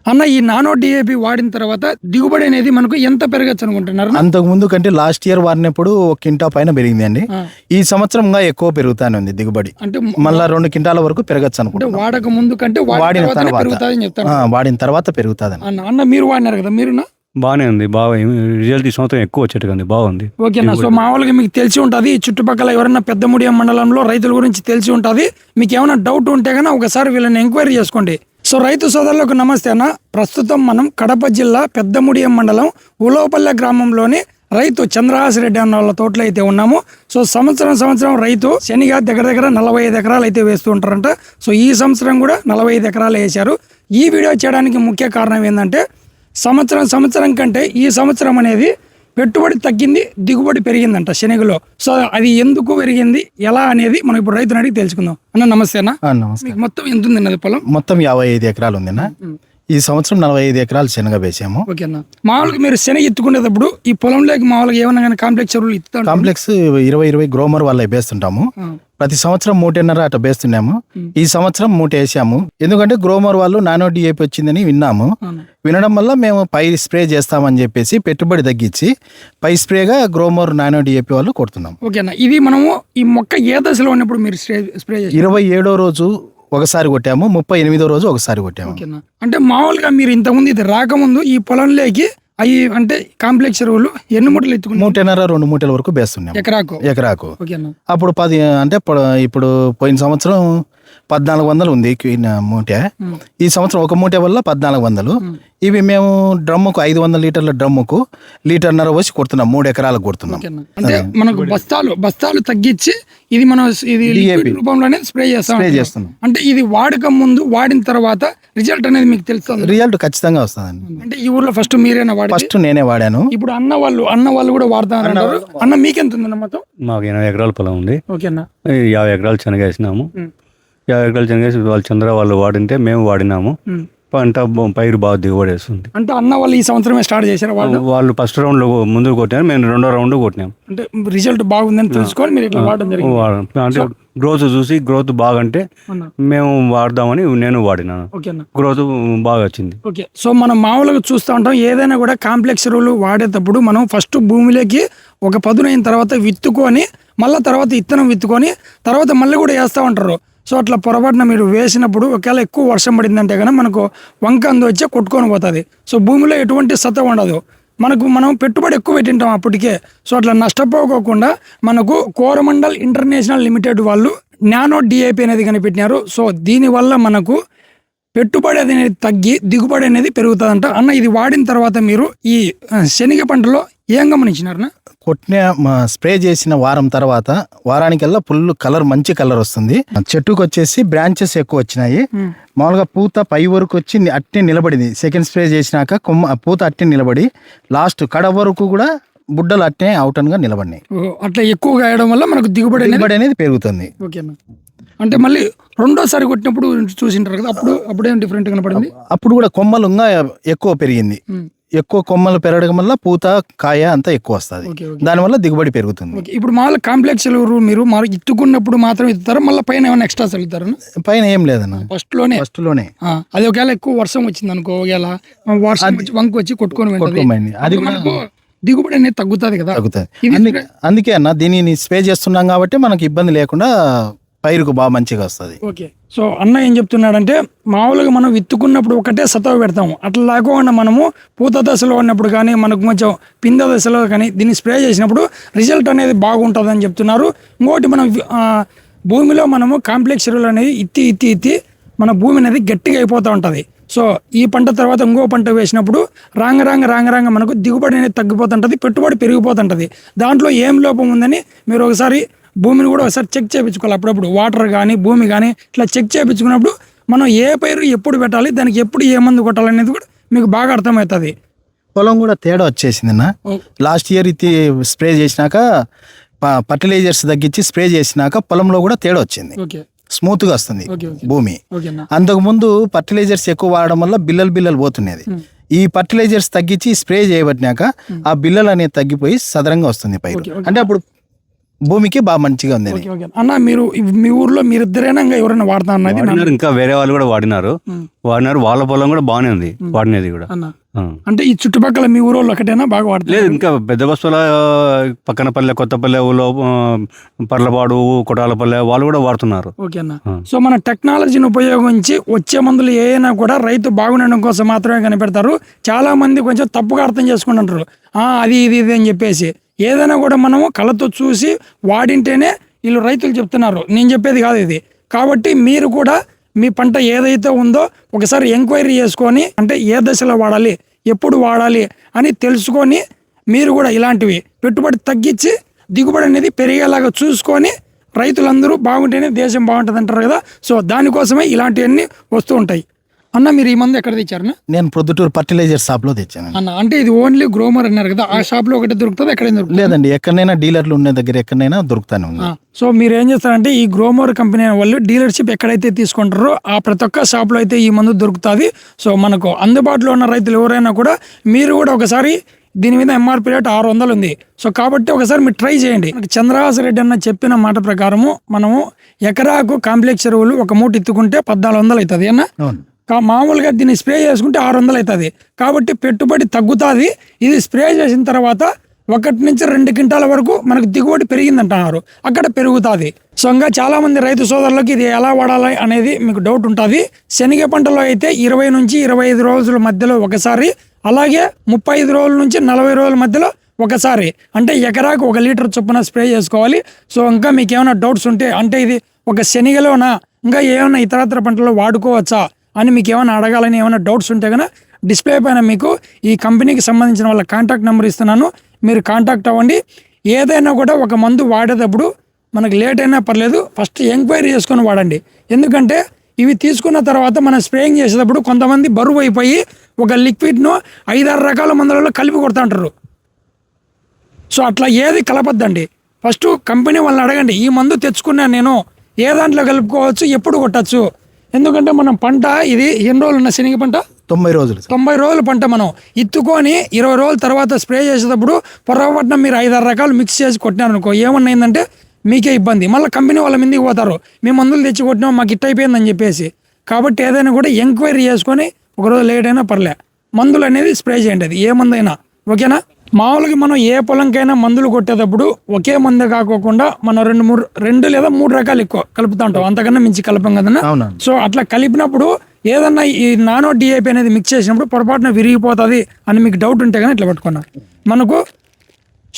అన్న ఈ nano DAP వాడిన తర్వాత దిగుబడి అనేది మనకు ఎంత పెరగచ్చు అనుకుంటున్నారు? అంతకు ముందు కంటే లాస్ట్ ఇయర్ వాడినప్పుడు 1 క్వింటా పైన పెరిగింది అండి. ఈ సంవత్సరంగా ఎక్కువ పెరుగుతానే ఉంది దిగుబడి. అంటే మళ్ళా 2 క్వింటాల వరకు పెరగచ్చు అనుకుంటున్నాను. వాడక ముందు కంటే వాడిన తర్వాత పెరుగుతుంది. అన్న మీరు వాడినారు కదా, మీరునా? బాగానే ఉంది, బాగా రిజల్ట్ ఈ సంవత్సరం ఎక్కువ వచ్చేట్టుగా బాగుంది. ఓకేనా. సో మామూలుగా మీకు తెలిసి ఉంటుంది, చుట్టుపక్కల ఎవరైనా పెద్దముడియం మండలంలో రైతుల గురించి తెలిసి ఉంటుంది. మీకు ఏమైనా డౌట్ ఉంటే కన్నా ఒకసారి వీళ్ళని ఎంక్వైరీ చేసుకోండి. సో రైతు సోదరులకు నమస్తే అన్న. ప్రస్తుతం మనం కడప జిల్లా పెద్దముడియం మండలం ఉలవపల్లె గ్రామంలోని రైతు చంద్రహాసిరెడ్డి అన్న వాళ్ళ తోటలో అయితే ఉన్నాము. సో సంవత్సరం రైతు శనిగ దగ్గర 45 ఎకరాలు అయితే వేస్తూ ఉంటారంట. సో ఈ సంవత్సరం కూడా 45 ఎకరాలు వేశారు. ఈ వీడియో చేయడానికి ముఖ్య కారణం ఏంటంటే సంవత్సరం కంటే ఈ సంవత్సరం అనేది పెట్టుబడి తగ్గింది, దిగుబడి పెరిగిందంట శనగలో. సో అది ఎందుకు పెరిగింది, ఎలా అనేది మనం ఇప్పుడు రైతుని అడిగి తెలుసుకుందాం. అన్న నమస్తే అన్న. మీకు మొత్తం ఎంత ఉంది అది పొలం? మొత్తం 55 ఎకరాలు ఉంది అన్న. ఈ సంవత్సరం 45 ఎకరాలు శనగ వేసాము. ఓకేనా. మామూలుగా మీరు శనగ ఎత్తుకునేటప్పుడు ఈ పొలంలోకి మామూలుగా ఏమన్నా కానీ కాంప్లెక్స్ ఎరువులు ఇస్తాం? కాంప్లెక్స్ 20 గ్రోమర్ వల్ల వేస్తుంటాము. ప్రతి సంవత్సరం 1.5 అట్లా వేస్తున్నాము. ఈ సంవత్సరం 1 వేసాము. ఎందుకంటే గ్రోమర్ వాళ్ళు నానో డిఏపి వచ్చిందని విన్నాము. వినడం వల్ల మేము పై స్ప్రే చేస్తామని చెప్పేసి పెట్టుబడి తగ్గించి పై స్ప్రేగా గ్రోమర్ నానో డిఏపి వాళ్ళు కొడుతున్నాం. ఓకేనా. ఇది మనము ఈ మొక్క ఏ దశలో ఉన్నప్పుడు మీరు స్ప్రే 27వ రోజు ఒకసారి కొట్టాము, 38వ రోజు ఒకసారి కొట్టాము. అంటే మామూలుగా మీరు ఇంతకుముందు ఇది రాకముందు ఈ పొలంలోకి అవి అంటే కాంప్లెక్స్ ఎరువులు ఎన్ని మూటలు ఎత్తుకుని? 1.5-2 మూటల వరకు వేస్తున్నాం ఎకరాకు. అప్పుడు 10 అంటే ఇప్పుడు పోయిన సంవత్సరం 1400 ఉంది మూట. ఈ సంవత్సరం ఒక మూట వల్ల 1400. ఇవి మేము డ్రమ్ముకు 500 లీటర్ల డ్రమ్ముకు 1.5 లీటర్ పోసి కొడుతున్నాం. 3 ఎకరాలకు కొడుతున్నాం. అంటే మనకు బస్తాలు తగ్గించి ఇది మనం ఇది రూపంలోనే స్ప్రే చేస్తున్నాం. అంటే ఇది వాడకం ముందు వాడిన తర్వాత రిజల్ట్ అనేది మీకు తెలుస్తుంది? రిజల్ట్ ఖచ్చితంగా వస్తుందండి. అంటే ఈ ఊర్లో ఫస్ట్ మీరేనా వాడారు? ఫస్ట్ నేనే వాడాను. ఇప్పుడు అన్న వాళ్ళు కూడా వాడతారు. అన్న మీకెంత ఉంది మొత్తం? మాకు 80 ఎకరాల పొలం ఉంది. ఓకేనా. 50 ఎకరాలు శనగ వేసినాము. 50 ఎకరాలు శనగ వేసి వాళ్ళు చంద్ర వాళ్ళు వాడింటే మేము వాడినాము. పంట పైరు బాగా దిగుబడి వేస్తుంది. అంటే అన్న వాళ్ళు ఈ సంవత్సరమే స్టార్ట్ చేశారు? వాళ్ళు ఫస్ట్ రౌండ్ లో ముందు కొట్టారు, మేము 2వ రౌండ్ కొట్టినాం. అంటే రిజల్ట్ బాగుందని తెలుసుకొని మీరు ఇట్లా వాడడం జరిగింది. అంటే గ్రోత్ చూసి గ్రోత్ బాగంటే మేము వాడదామని నేను వాడినాను. గ్రోత్ బాగా వచ్చింది. ఓకే. సో మనం మామూలుగా చూస్తూ ఉంటాం, ఏదైనా కూడా కాంప్లెక్స్ ఎరువులు వాడేటప్పుడు మనం ఫస్ట్ భూమిలోకి ఒక పదునైన తర్వాత విత్తుకొని మళ్ళీ తర్వాత ఇత్తనం విత్తుకొని తర్వాత మళ్ళీ కూడా వేస్తూ ఉంటారు. సో అట్లా పొరపాటున మీరు వేసినప్పుడు ఒకవేళ ఎక్కువ వర్షం పడిందంటే కనుక మనకు వంక వచ్చే కొట్టుకొని పోతుంది. సో భూమిలో ఎటువంటి సత్తా ఉండదు. మనం పెట్టుబడి ఎక్కువ పెట్టింటాం అప్పటికే. సో అట్లా నష్టపోకోకుండా మనకు కోరమండల్ ఇంటర్నేషనల్ లిమిటెడ్ వాళ్ళు నానో డిఏపి అనేది కనిపెట్టినారు. సో దీనివల్ల మనకు పెట్టుబడి అనేది తగ్గి దిగుబడి అనేది పెరుగుతుందంట. అన్న ఇది వాడిన తర్వాత మీరు ఈ శనగ పంటలో ఏం గమనించినారన్నా? స్ప్రే చేసిన వారానికల్లా ఫుల్ కలర్, మంచి కలర్ వస్తుంది. చెట్టుకు వచ్చేసి బ్రాంచెస్ ఎక్కువ వచ్చినాయి. మామూలుగా పూత పై వరకు వచ్చి అట్టే నిలబడింది. సెకండ్ స్ప్రే చేసినాక పూత అట్టే నిలబడి లాస్ట్ కడ వరకు కూడా బుడ్డలు అట్టే అవుటన్ గా నిలబడినాయి. అట్లా ఎక్కువగా వేయడం వల్ల మనకు దిగుబడి అనేది పెరుగుతుంది. ఓకేనా. అంటే మళ్ళీ రెండోసారి కొట్టినప్పుడు చూసింటారు కదా, అప్పుడేం డిఫరెంట్ కనపడింది? అప్పుడు కూడా కొమ్మలు ఇంకా ఎక్కువ పెరిగింది. ఎక్కువ కొమ్మలు పెరగడం వల్ల పూత కాయ అంతా ఎక్కువ వస్తుంది. దానివల్ల దిగుబడి పెరుగుతుంది. ఇప్పుడు మామూలు కాంప్లెక్స్ ఎరువులు మీరు ఇత్తుకున్నప్పుడు మాత్రం ఇస్తారా, మళ్ళీ పైన ఏమైనా ఎక్స్ట్రా చల్లుతారా? పైన ఏం లేదన్న, ఫస్ట్ లోనే. అది ఒకవేళ ఎక్కువ వర్షం వచ్చింది అనుకో, ఒకవేళ వర్షం వంక వచ్చి కొట్టుకొని అది దిగుబడి అనేది తగ్గుతుంది కదా. అందుకే అన్న దీనిని స్ప్రే చేస్తున్నాం కాబట్టి మనకి ఇబ్బంది లేకుండా పైరుకు బాగా మంచిగా వస్తుంది. ఓకే. సో అన్న ఏం చెప్తున్నాడంటే మామూలుగా మనం విత్తుకున్నప్పుడు ఒకటే సతవ పెడతాము, అట్లా లేకుండా మనము పూత దశలో ఉన్నప్పుడు కానీ మనకు కొంచెం పింద దశలో కానీ దీన్ని స్ప్రే చేసినప్పుడు రిజల్ట్ అనేది బాగుంటుంది అని చెప్తున్నారు. ఇంకోటి మనం భూమిలో మనము కాంప్లెక్స్ ఎరువులు అనేది ఇత్తి మన భూమి అనేది గట్టిగా అయిపోతూ ఉంటుంది. సో ఈ పంట తర్వాత ఇంకో పంట వేసినప్పుడు రాంగ మనకు దిగుబడి అనేది తగ్గిపోతుంటుంది, పెట్టుబడి పెరిగిపోతుంటుంది. దాంట్లో ఏం లోపం ఉందని మీరు ఒకసారి భూమిని కూడా ఒకసారి చెక్ చేయించుకోవాలి. అప్పుడప్పుడు వాటర్ కానీ భూమి కానీ ఇట్లా చెక్ చేయించుకున్నప్పుడు మనం ఏ పైరు ఎప్పుడు పెట్టాలి, దానికి ఎప్పుడు ఏ మందు కొట్టాలనేది కూడా మీకు బాగా అర్థమవుతుంది. పొలం కూడా తేడా వచ్చేసింది అన్న. లాస్ట్ ఇయర్ స్ప్రే చేసినాక ఫర్టిలైజర్స్ తగ్గించి స్ప్రే చేసినాక పొలంలో కూడా తేడా వచ్చింది. స్మూత్ గా వస్తుంది భూమి. అంతకు ముందు ఫర్టిలైజర్స్ ఎక్కువ వాడడం వల్ల బిల్లలు పోతున్నది. ఈ ఫర్టిలైజర్స్ తగ్గించి స్ప్రే చేయబట్టినాక ఆ బిల్లలు అనేది తగ్గిపోయి సదరంగా వస్తుంది పైరు. అంటే అప్పుడు భూమికి బాగా మంచిగా ఉంది ఓకే ఓకే అన్న, మీరు మీ ఊర్లో మీరిద్దరేనా ఇంకా ఎవరైనా వాడతా అన్నది వాడినారు, ఇంకా వేరే వాళ్ళు కూడా వాడినారు. వాళ్ళ పొలం కూడా బాగానే ఉంది వాడినది కూడా. అన్న ఆ. అంటే ఈ చుట్టుపక్కల మీ ఊరు వాళ్ళు ఒకటేనా బాగా వాడుతుంది? లేదు, ఇంకా పెద్ద బస్తుల పక్కనపల్లె, కొత్తపల్లె, పర్లపాడు, కొటాలపల్లె వాళ్ళు కూడా వాడుతున్నారు. ఓకే అన్న. సో మన టెక్నాలజీని ఉపయోగించి వచ్చే మందులు ఏమైనా కూడా రైతు బాగుండడం కోసం మాత్రమే కనిపెడతారు. చాలా మంది కొంచెం తప్పుగా అర్థం చేసుకుంటుంటారు, అది ఇది ఇది అని చెప్పేసి. ఏదైనా కూడా మనము కళ్ళతో చూసి వాడింటేనే వీళ్ళు రైతులు చెప్తున్నారు, నేను చెప్పేది కాదు ఇది. కాబట్టి మీరు కూడా మీ పంట ఏదైతే ఉందో ఒకసారి ఎంక్వైరీ చేసుకొని, అంటే ఏ దశలో వాడాలి, ఎప్పుడు వాడాలి అని తెలుసుకొని మీరు కూడా ఇలాంటివి పెట్టుబడి తగ్గించి దిగుబడి అనేది పెరిగేలాగా చూసుకొని రైతులందరూ బాగుంటేనే దేశం బాగుంటుంది అంటారు కదా. సో దానికోసమే ఇలాంటివన్నీ వస్తూ ఉంటాయి. అన్న మీరు ఈ మందు ఎక్కడ తెచ్చారన్న? నేను ప్రొద్దుటూరు ఫర్టిలైజర్ షాప్ లో తెచ్చాను. అన్న అంటే ఇది ఓన్లీ గ్రోమర్ అన్నారు కదా, ఆ షాప్ లో ఒకటి దొరుకుతుంది, ఎక్కడైనా దొరుకుతుంది? లేదండి, ఎక్కడైనా డీలర్లు ఉన్న దగ్గర ఎక్కడైనా దొరుకుతానే ఉంది. సో మీరు ఏం చేస్తారంటే ఈ గ్రోమోర్ కంపెనీ వాళ్ళు డీలర్షిప్ ఎక్కడైతే తీసుకుంటారో ఆ ప్రతి ఒక్క షాప్లో అయితే ఈ మందు దొరుకుతుంది. సో మనకు అందుబాటులో ఉన్న రైతులు ఎవరైనా కూడా మీరు కూడా ఒకసారి దీని మీద ఎంఆర్పీ రేట్ 600 ఉంది. సో కాబట్టి ఒకసారి మీరు ట్రై చేయండి. చంద్రహాస్ రెడ్డి అన్న చెప్పిన మాట ప్రకారము మనము ఎకరాకు కాంప్లెక్స్ ఎరువులు ఒక మూట ఎత్తుకుంటే 1400 అవుతుంది అన్న. మామూలుగా దీన్ని స్ప్రే చేసుకుంటే 600 అవుతుంది. కాబట్టి పెట్టుబడి తగ్గుతుంది. ఇది స్ప్రే చేసిన తర్వాత 1 నుంచి 2 క్వింటాల వరకు మనకు దిగుబడి పెరిగిందంటున్నారు, అక్కడ పెరుగుతుంది. సో ఇంకా చాలా మంది రైతు సోదరులకు ఇది ఎలా వాడాలి అనేది మీకు డౌట్ ఉంటుంది. శనగ పంటలో అయితే 20 నుంచి 25 రోజుల మధ్యలో ఒకసారి, అలాగే 35 రోజుల నుంచి 40 రోజుల మధ్యలో ఒకసారి, అంటే ఎకరాకు 1 లీటర్ చొప్పున స్ప్రే చేసుకోవాలి. సో ఇంకా మీకు ఏమైనా డౌట్స్ ఉంటే, అంటే ఇది ఒక శనగలోనా ఇంకా ఏమైనా ఇతరత్ర పంటల్లో వాడుకోవచ్చా అని మీకు ఏమైనా అడగాలని ఏమైనా డౌట్స్ ఉంటే కనుక డిస్ప్లే పైన మీకు ఈ కంపెనీకి సంబంధించిన వాళ్ళ కాంటాక్ట్ నెంబర్ ఇస్తున్నాను, మీరు కాంటాక్ట్ అవ్వండి. ఏదైనా కూడా ఒక మందు వాడేటప్పుడు మనకు లేట్ అయినా పర్లేదు, ఫస్ట్ ఎంక్వైరీ చేసుకొని వాడండి. ఎందుకంటే ఇవి తీసుకున్న తర్వాత మనం స్ప్రేయింగ్ చేసేటప్పుడు కొంతమంది బరువు అయిపోయి ఒక లిక్విడ్ను 5-6 రకాల మందులలో కలిపి కొడతా ఉంటారు. సో అట్లా ఏది కలపద్దండి. ఫస్ట్ కంపెనీ వాళ్ళని అడగండి, ఈ మందు తెచ్చుకున్నాను నేను, ఏ దాంట్లో కలుపుకోవచ్చు, ఎప్పుడు కొట్టచ్చు. ఎందుకంటే మనం పంట ఇది ఎన్ని రోజులు ఉన్న శనగ పంట 90 రోజులు 90 రోజుల పంట మనం ఇత్తుకొని 20 రోజుల తర్వాత స్ప్రే చేసేటప్పుడు పొరపాటున మీరు 5-6 రకాలు మిక్స్ చేసి కొట్టినారనుకో, ఏమన్నా అయిందంటే మీకే ఇబ్బంది. మళ్ళీ కంపెనీ వాళ్ళ మీదకి పోతారు, మీ మందులు తెచ్చి కొట్టినాం మాకు ఇట్ అయిపోయిందని చెప్పేసి. కాబట్టి ఏదైనా కూడా ఎంక్వైరీ చేసుకొని ఒకరోజు లేట్ అయినా పర్లే, మందులు అనేది స్ప్రే చేయండి, అది ఏ మందైనా ఓకేనా. మామూలుగా మనం ఏ పొలంకైనా మందులు కొట్టేటప్పుడు ఒకే మందే కాకోకుండా మనం 2 లేదా 3 రకాలు ఎక్కువ కలుపుతా ఉంటాం, అంతకన్నా మించి కలపం కదన్నా. సో అట్లా కలిపినప్పుడు ఏదన్నా ఈ నానో డిఏపి అనేది మిక్స్ చేసినప్పుడు పొరపాటున విరిగిపోతుంది అని మీకు డౌట్ ఉంటే కానీ ఇట్లా పట్టుకున్నా. మనకు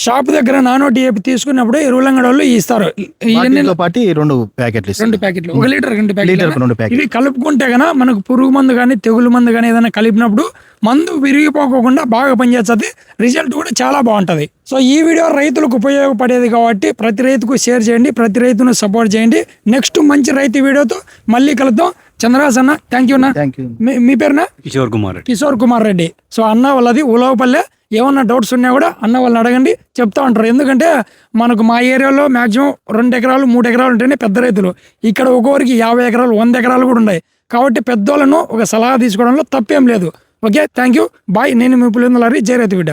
షాప్ దగ్గర నానో డిఏపి తీసుకున్నప్పుడు ఎరువులంగడ వాళ్ళు ఇస్తారు, పాటు 2 ప్యాకెట్లు 2 ప్యాకెట్లు 1 లీటర్ 2 2 ప్యాకెట్లు. ఇవి కలుపుకుంటే గన మనకు పురుగు మందు కానీ తెగులు మందు కానీ ఏదైనా కలిపినప్పుడు మందు విరిగిపోకుండా బాగా పనిచేస్తుంది, రిజల్ట్ కూడా చాలా బాగుంటుంది. సో ఈ వీడియో రైతులకు ఉపయోగపడేది కాబట్టి ప్రతి రైతుకు షేర్ చేయండి, ప్రతి రైతును సపోర్ట్ చేయండి. నెక్స్ట్ మంచి రైతు వీడియోతో మళ్ళీ కలుద్దాం. చంద్రహాస్ అన్న థ్యాంక్ యూ అన్న. మీ పేరున? కిషోర్ కుమార్ రెడ్డి. సో అన్న వాళ్ళది ఉలవపల్లె. ఏమన్నా డౌట్స్ ఉన్నా కూడా అన్న వాళ్ళని అడగండి, చెప్తా ఉంటారు. ఎందుకంటే మనకు మా ఏరియాలో మ్యాక్సిమం 2 ఎకరాలు 3 ఎకరాలు ఉంటేనే పెద్ద రైతులు, ఇక్కడ ఒక్కొక్కరికి 50 ఎకరాలు 100 ఎకరాలు కూడా ఉన్నాయి. కాబట్టి పెద్దోళ్ళను ఒక సలహా తీసుకోవడంలో తప్పేం లేదు. Okay, thank you, bye. నేను మీ పులిందలారి, జై రైతు బిడ్డ.